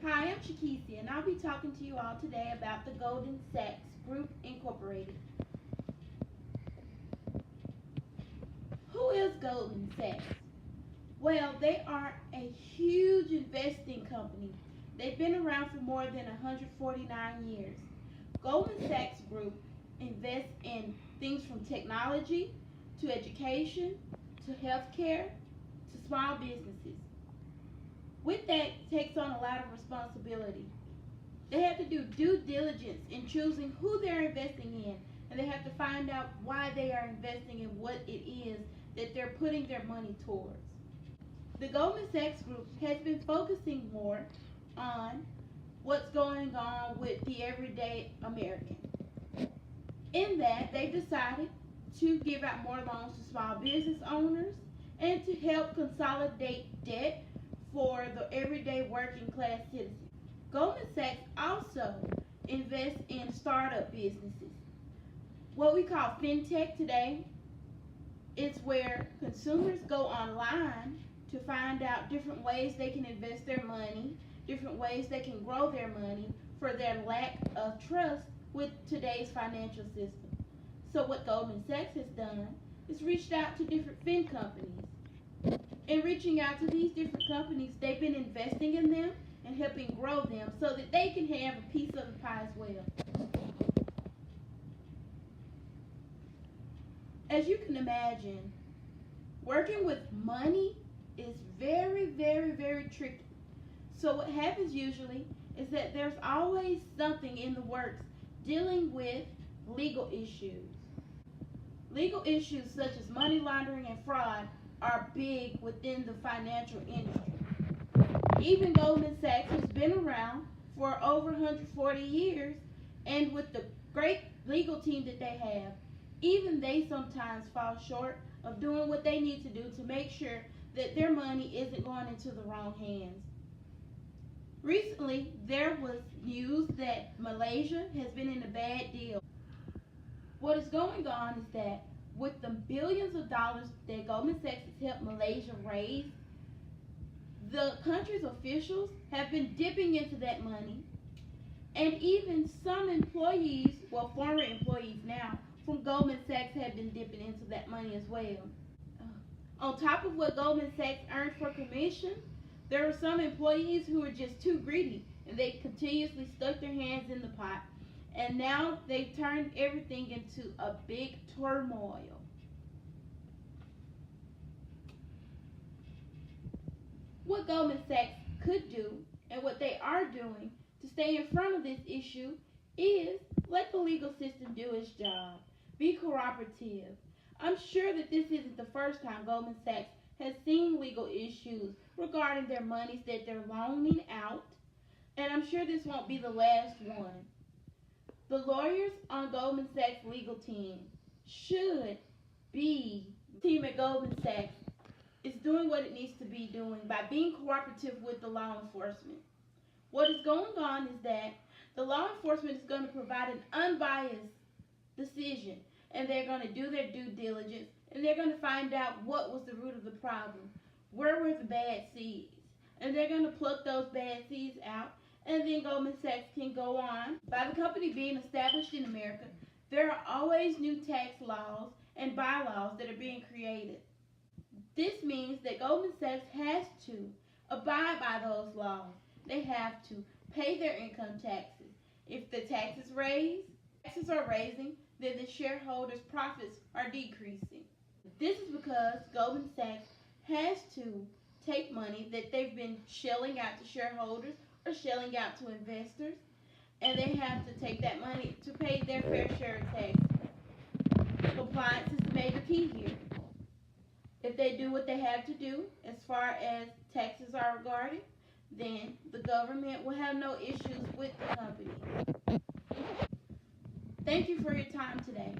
Hi, I'm Shakisia, and I'll be talking to you all today about the Goldman Sachs Group Incorporated. Who is Goldman Sachs? Well, they are a huge investing company. They've been around for more than 149 years. Goldman Sachs Group invests in things from technology to education to healthcare to small businesses. With that takes on a lot of responsibility. They have to do due diligence in choosing who they're investing in, and they have to find out why they are investing in what it is that they're putting their money towards. The Goldman Sachs Group has been focusing more on what's going on with the everyday American. In that, they decided to give out more loans to small business owners and to help consolidate debt for the everyday working class citizen. Goldman Sachs also invests in startup businesses. What we call fintech today is where consumers go online to find out different ways they can invest their money, different ways they can grow their money for their lack of trust with today's financial system. So what Goldman Sachs has done is reached out to different fin companies. In reaching out to these different companies, they've been investing in them and helping grow them so that they can have a piece of the pie as well. As you can imagine, working with money is very, very, very tricky. So what happens usually is that there's always something in the works dealing with legal issues. Legal issues such as money laundering and fraud are big within the financial industry. Even Goldman Sachs has been around for over 140 years, and with the great legal team that they have, even they sometimes fall short of doing what they need to do to make sure that their money isn't going into the wrong hands. Recently, there was news that Malaysia has been in a bad deal. What is going on is that with the billions of dollars that Goldman Sachs has helped Malaysia raise, the country's officials have been dipping into that money, and even some employees, well, former employees now, from Goldman Sachs have been dipping into that money as well. On top of what Goldman Sachs earned for commission, there were some employees who were just too greedy, and they continuously stuck their hands in the pot, and now they've turned everything into a big turmoil. What Goldman Sachs could do, and what they are doing to stay in front of this issue, is let the legal system do its job. Be cooperative. I'm sure that this isn't the first time Goldman Sachs has seen legal issues regarding their monies that they're loaning out, and I'm sure this won't be the last one. The lawyers on Goldman Sachs' legal team should be, the team at Goldman Sachs is doing what it needs to be doing by being cooperative with the law enforcement. What is going on is that the law enforcement is going to provide an unbiased decision, and they're going to do their due diligence, and they're going to find out what was the root of the problem, where were the bad seeds, and they're going to pluck those bad seeds out, and then Goldman Sachs can go on. By the company being established in America, there are always new tax laws and bylaws that are being created. This means that Goldman Sachs has to abide by those laws. They have to pay their income taxes. If the taxes are raising, then the shareholders' profits are decreasing. This is because Goldman Sachs has to take money that they've been shelling out to shareholders or shelling out to investors, and they have to take that money to pay their fair share of taxes. Compliance is the major key here. If they do what they have to do as far as taxes are regarded, then the government will have no issues with the company. Thank you for your time today.